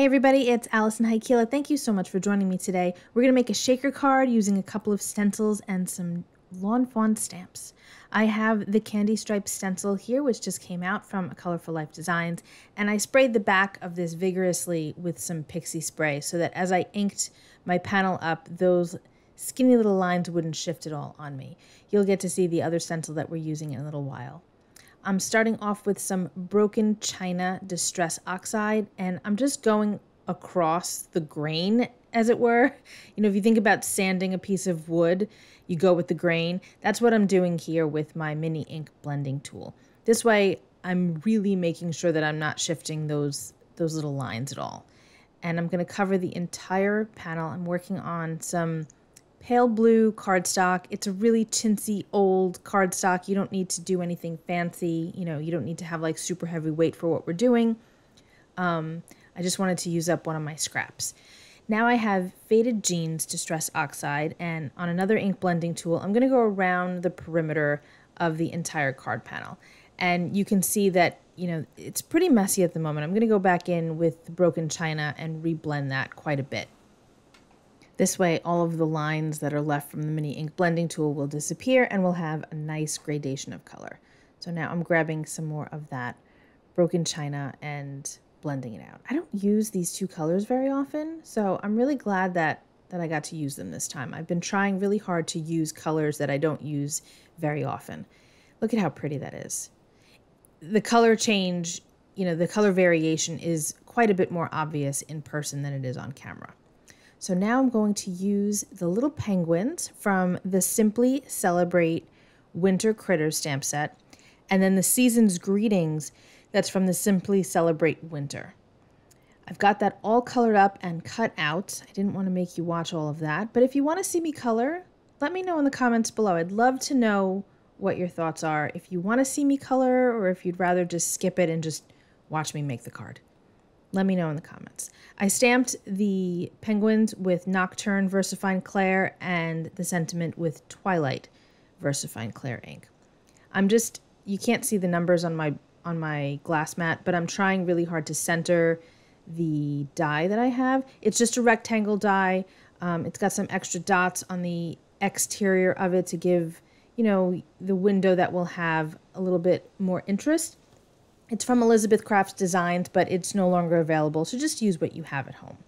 everybody, it's Alison Heikkila. Thank you so much for joining me today. We're going to make a shaker card using a couple of stencils and some Lawn Fawn stamps. I have the candy stripe stencil here, which just came out from Colorful Life Designs, and I sprayed the back of this vigorously with some Pixie spray so that as I inked my panel up, those skinny little lines wouldn't shift at all on me. You'll get to see the other stencil that we're using in a little while. I'm starting off with some broken china distress oxide, and I'm just going across the grain, as it were. You know, if you think about sanding a piece of wood, you go with the grain. That's what I'm doing here with my mini ink blending tool. This way, I'm really making sure that I'm not shifting those little lines at all. And I'm going to cover the entire panel. I'm working on some pale blue cardstock. It's a really chintzy old cardstock. You don't need to do anything fancy. You know, you don't need to have like super heavy weight for what we're doing. I just wanted to use up one of my scraps. Now I have Faded Jeans Distress Oxide, and on another ink blending tool, I'm going to go around the perimeter of the entire card panel. And you can see that, you know, it's pretty messy at the moment. I'm going to go back in with the broken china and reblend that quite a bit. This way, all of the lines that are left from the mini ink blending tool will disappear and we'll have a nice gradation of color. So now I'm grabbing some more of that broken china and blending it out. I don't use these two colors very often, so I'm really glad that I got to use them this time. I've been trying really hard to use colors that I don't use very often. Look at how pretty that is. The color change, you know, the color variation is quite a bit more obvious in person than it is on camera. So now I'm going to use the little penguins from the Simply Celebrate Winter Critters stamp set, and then the Season's Greetings that's from the Simply Celebrate Winter. I've got that all colored up and cut out. I didn't want to make you watch all of that, but if you want to see me color, let me know in the comments below. I'd love to know what your thoughts are. If you want to see me color or if you'd rather just skip it and just watch me make the card. Let me know in the comments. I stamped the penguins with Nocturne VersaFine Clair and the sentiment with Twilight VersaFine Clair ink. You can't see the numbers on my glass mat, but I'm trying really hard to center the die that I have. It's just a rectangle die. It's got some extra dots on the exterior of it to give, you know, the window that will have a little bit more interest. It's from Elizabeth Crafts Designs, but it's no longer available, so just use what you have at home.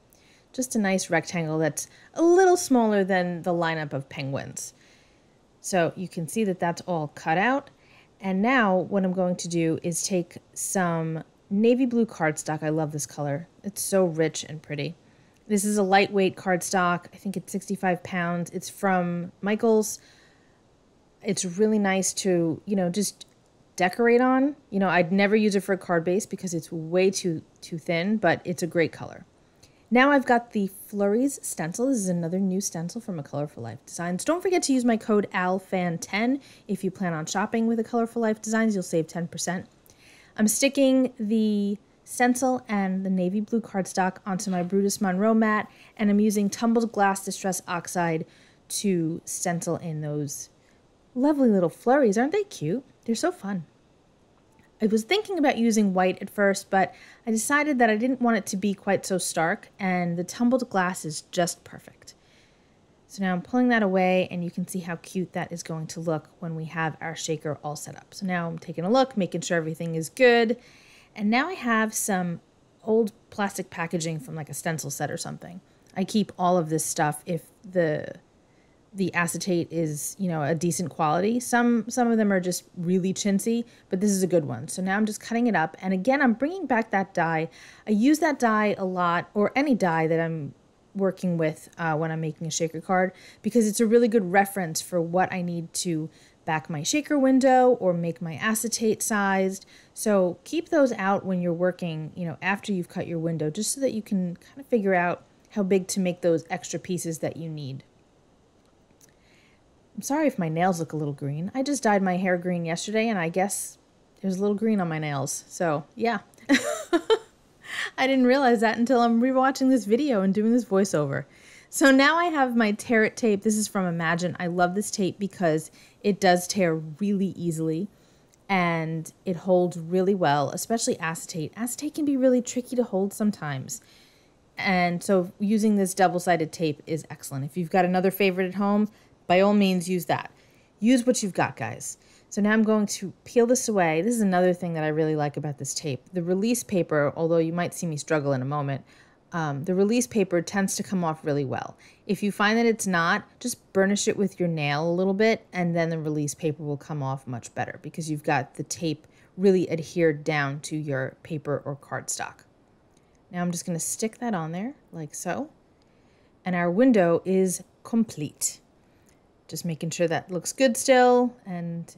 Just a nice rectangle that's a little smaller than the lineup of penguins. So you can see that that's all cut out. And now what I'm going to do is take some navy blue cardstock. I love this color. It's so rich and pretty. This is a lightweight cardstock. I think it's 65 pounds. It's from Michael's. It's really nice to, you know, just decorate on. You know, I'd never use it for a card base because it's way too thin, but it's a great color. Now I've got the Flurries stencil. This is another new stencil from A Colorful Life Designs. Don't forget to use my code ALFAN10 if you plan on shopping with A Colorful Life Designs. You'll save 10%. I'm sticking the stencil and the navy blue cardstock onto my Brutus Monroe mat, and I'm using Tumbled Glass Distress Oxide to stencil in those lovely little flurries. Aren't they cute? They're so fun. I was thinking about using white at first, but I decided that I didn't want it to be quite so stark, and the tumbled glass is just perfect. So now I'm pulling that away, and you can see how cute that is going to look when we have our shaker all set up. So now I'm taking a look, making sure everything is good, and now I have some old plastic packaging from like a stencil set or something. I keep all of this stuff if the acetate is, you know, a decent quality. Some of them are just really chintzy, but this is a good one. So now I'm just cutting it up. And again, I'm bringing back that die. I use that die a lot, or any die that I'm working with when I'm making a shaker card, because it's a really good reference for what I need to back my shaker window or make my acetate sized. So keep those out when you're working, you know, after you've cut your window, just so that you can kind of figure out how big to make those extra pieces that you need. I'm sorry if my nails look a little green. I just dyed my hair green yesterday, and I guess there's a little green on my nails. So, yeah. I didn't realize that until I'm rewatching this video and doing this voiceover. So now I have my tear it tape. This is from Imagine. I love this tape because it does tear really easily, and it holds really well, especially acetate. Acetate can be really tricky to hold sometimes. And so using this double-sided tape is excellent. If you've got another favorite at home, by all means use that. Use what you've got, guys. So now I'm going to peel this away. This is another thing that I really like about this tape. The release paper, although you might see me struggle in a moment, the release paper tends to come off really well. If you find that it's not, just burnish it with your nail a little bit, and then the release paper will come off much better because you've got the tape really adhered down to your paper or cardstock. Now I'm just going to stick that on there like so. And our window is complete. Just making sure that looks good still. And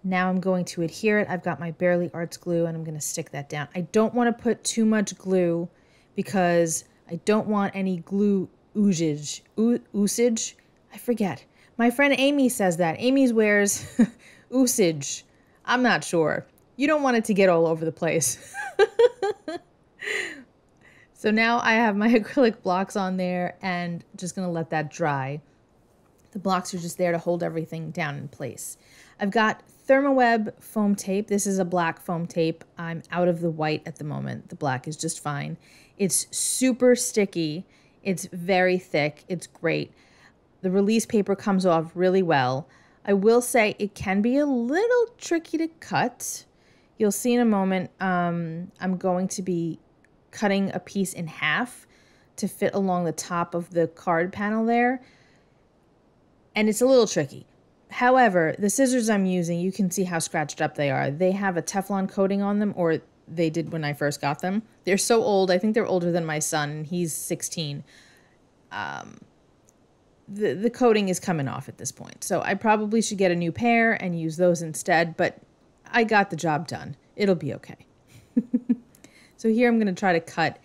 now I'm going to adhere it. I've got my Barely Arts glue and I'm going to stick that down. I don't want to put too much glue because I don't want any glue oozage. Oozage? I forget. My friend Amy says that. Amy wears oozage. I'm not sure. You don't want it to get all over the place. So now I have my acrylic blocks on there and just going to let that dry. The blocks are just there to hold everything down in place. I've got Thermoweb foam tape. This is a black foam tape. I'm out of the white at the moment. The black is just fine. It's super sticky. It's very thick. It's great. The release paper comes off really well. I will say it can be a little tricky to cut. You'll see in a moment I'm going to be cutting a piece in half to fit along the top of the card panel there. And it's a little tricky. However, the scissors I'm using, you can see how scratched up they are. They have a Teflon coating on them, or they did when I first got them. They're so old. I think they're older than my son, and he's 16. The coating is coming off at this point. So I probably should get a new pair and use those instead, but I got the job done. It'll be okay. So here I'm going to try to cut,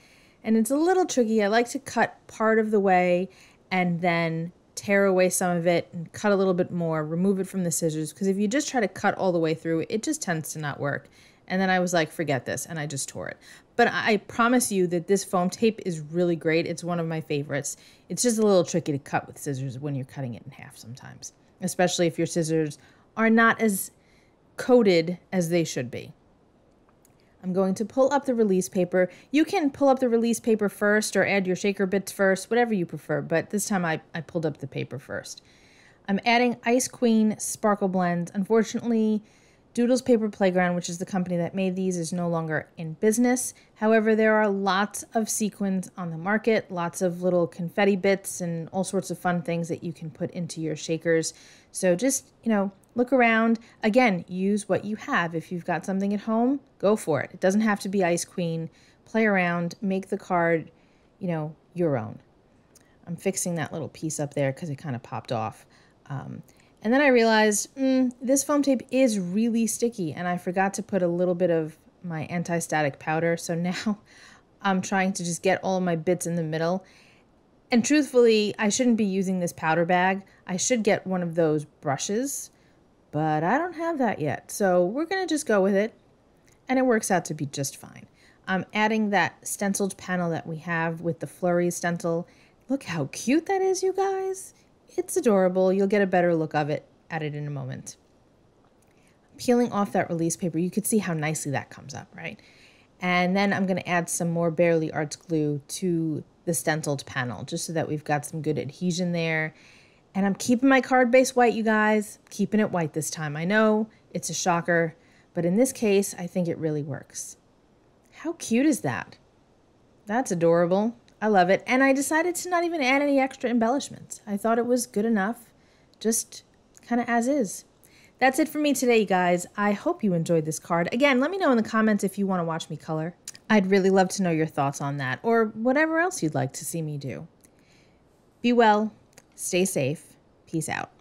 and it's a little tricky. I like to cut part of the way and then tear away some of it and cut a little bit more, remove it from the scissors, because if you just try to cut all the way through, it just tends to not work. And then I was like, forget this, and I just tore it. But I promise you that this foam tape is really great. It's one of my favorites. It's just a little tricky to cut with scissors when you're cutting it in half sometimes, especially if your scissors are not as coated as they should be. I'm going to pull up the release paper. You can pull up the release paper first or add your shaker bits first, whatever you prefer, but this time I pulled up the paper first. I'm adding Ice Queen Sparkle Blends. Unfortunately, Doodles Paper Playground, which is the company that made these, is no longer in business. However, there are lots of sequins on the market, lots of little confetti bits and all sorts of fun things that you can put into your shakers. So just, look around. Again, use what you have. If you've got something at home, go for it. It doesn't have to be Ice Queen. Play around, make the card, your own. I'm fixing that little piece up there because it kind of popped off. And then I realized this foam tape is really sticky, and I forgot to put a little bit of my anti-static powder. So now I'm trying to just get all of my bits in the middle. And truthfully, I shouldn't be using this powder bag. I should get one of those brushes, but I don't have that yet. So we're going to just go with it, and it works out to be just fine. I'm adding that stenciled panel that we have with the flurry stencil. Look how cute that is, you guys. It's adorable. You'll get a better look of it at it in a moment. Peeling off that release paper, you could see how nicely that comes up, right? And then I'm going to add some more Barely Arts glue to the stenciled panel, just so that we've got some good adhesion there. And I'm keeping my card base white, you guys. Keeping it white this time. I know it's a shocker, but in this case, I think it really works. How cute is that? That's adorable. I love it. And I decided to not even add any extra embellishments. I thought it was good enough, just kind of as is. That's it for me today, you guys. I hope you enjoyed this card. Again, let me know in the comments if you want to watch me color. I'd really love to know your thoughts on that, or whatever else you'd like to see me do. Be well, stay safe, peace out.